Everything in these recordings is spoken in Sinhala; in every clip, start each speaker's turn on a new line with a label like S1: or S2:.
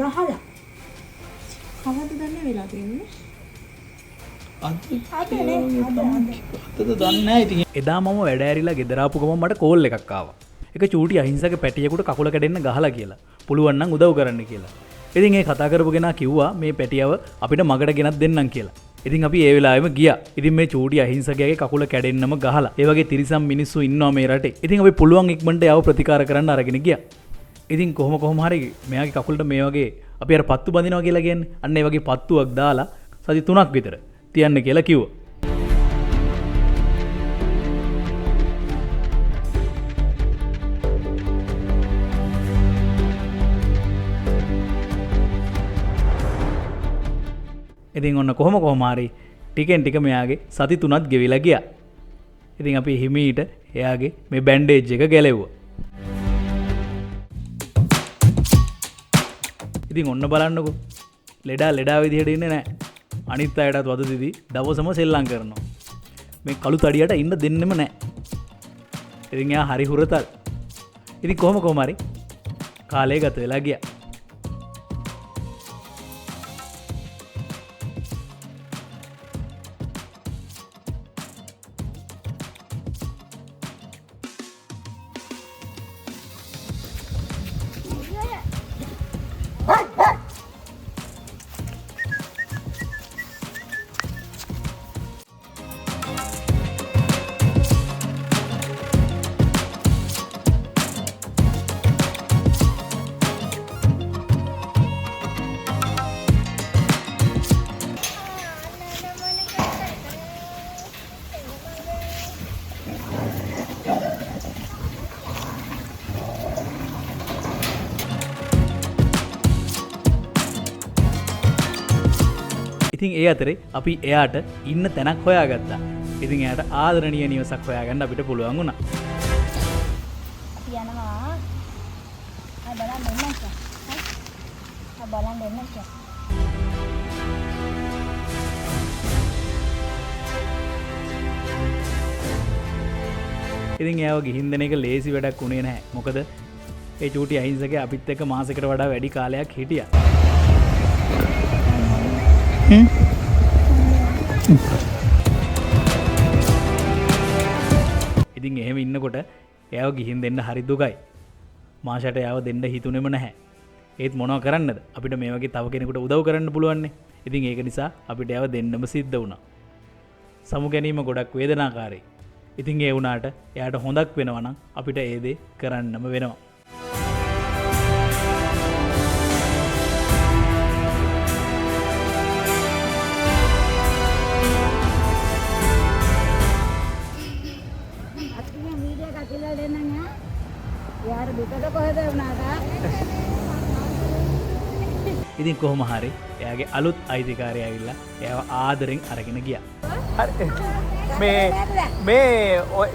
S1: ගහලා.
S2: කවද්ද දන්නේ වෙලා තියෙන්නේ?
S3: අද දන්නේ නැහැ ඉතින්. එදා මම වැඩ ඇරිලා ගෙදර ආපු ගමන් මට කෝල් එකක් ආවා. එක චූටි අහිංසක පැටියෙකුට කකුල කැඩෙන්න ගහලා කියලා. පුළුවන් නම් උදව් කරන්න කියලා. ඉතින් ඒ කතා කරපු කෙනා කිව්වා මේ පැටියව අපිට මගට ගෙනත් දෙන්නම් කියලා. ඉතින් අපි ඒ වෙලාවෙම ගියා. ඉතින් මේ චූටි අහිංසකයාගේ කකුල කැඩෙන්නම ගහලා. ඒ වගේ තිරිසන් මිනිස්සු ඉන්නවා මේ රටේ. ඉතින් අපි පුළුවන් ඉක්මනට යව ප්‍රතිකාර කරන්න අරගෙන ගියා. ඉතින් කොහොම හරි මෙයාගේ කකුලට මේ වගේ අපි අර පත්තු බඳිනවා කියලා කියන්නේ. අන්න ඒ වගේ පත්තුවක් දාලා සති 3ක් විතර තියන්න කියලා කිව්වා. ඉතින් ඔන්න කොහොම හරි ටිකෙන් ටික මෙයාගේ සති 3ක් ගෙවිලා ගියා. ඉතින් අපි හිමීට එයාගේ මේ බැන්ඩේජ් එක ගැලෙව්වා. ඉතින් ඔන්න බලන්නකෝ. ලෙඩා විදිහට ඉන්නේ නැහැ. අනිත් අයටත් වද දිදී දවසම සෙල්ලම් කරනවා. මේ කළු තඩියට ඉන්න දෙන්නෙම නැහැ. ඉතින් එයා හරි හුරතල්. ඉතින් කොහොම හරි කාලය ගත වෙලා ගියා. ඉතින් ඒ අතරේ අපි එයාට ඉන්න තැනක් හොයාගත්තා. ඉතින් එයාට ආදරණීය නිවසක් හොයාගන්න අපිට පුළුවන් වුණා.
S1: අපි යනවා. බලන්න එන්න කියලා. බලන්න එන්න කියලා.
S3: ඉතින් එයාව ගිහින් දෙන එක ලේසි වැඩක් උනේ නැහැ. මොකද ඒ චූටි අහිංසකයා අපිත් එක්ක මාසෙකට වඩා වැඩි කාලයක් හිටියා. ඉතින් එහෙම ඉන්නකොට එයාව ගිහින් දෙන්න හරි දුකයි. මාෂට එයාව දෙන්න හිතුනේම නැහැ. ඒත් මොනව කරන්නද? අපිට මේ වගේ තව කෙනෙකුට උදව් කරන්න පුළුවන්නේ. ඉතින් ඒක නිසා අපිට එයාව දෙන්නම සිද්ධ වුණා. සමු ගැනීම ගොඩක් වේදනාකාරී. ඉතින් ඒ වුණාට එයාට හොඳක් වෙනවා නම් අපිට ඒ දේ කරන්නම වෙනවා. ඉතින් කොහොම හරි එයාගේ අලුත් අයිතිකාරය ඇවිල්ලා එයාව ආදරෙන් අරගෙන ගියා.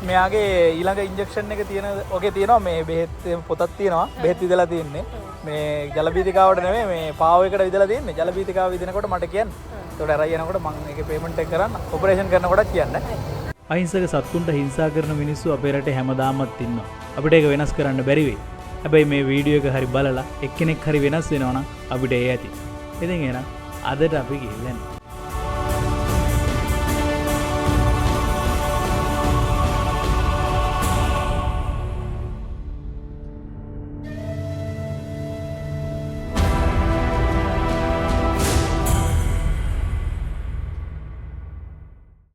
S3: මෙයාගේ ඊළඟ ඉන්ජෙක්ෂන් එක තියෙන ඔගේ තියෙනවා මේ බෙහෙත් පොතක් තියෙනවා. බෙහෙත් විදලා තියෙන්නේ. මේ ජල බීතිකාවට නෙමෙයි මේ පාවයකට විදලා තියෙන්නේ. ජල බීතිකාව විදිනකොට මට කියන්න. ඒකට අරයි යනකොට මම ඒකේ පේමන්ට් එක කරන්න. ඔපරේෂන් කරනකොටත් කියන්න. අහිංසක සත්තුන්ට හිංසා කරන මිනිස්සු අපේ රටේ හැමදාමත් ඉන්නවා. අපිට ඒක වෙනස් කරන්න බැරි වෙයි. හැබැයි මේ වීඩියෝ එක හරි බලලා එක්කෙනෙක් හරි වෙනස් වෙනවා නම් අපිට ඒ ඇති. ඉතින් එහෙනම් අදට අපි ගිහින්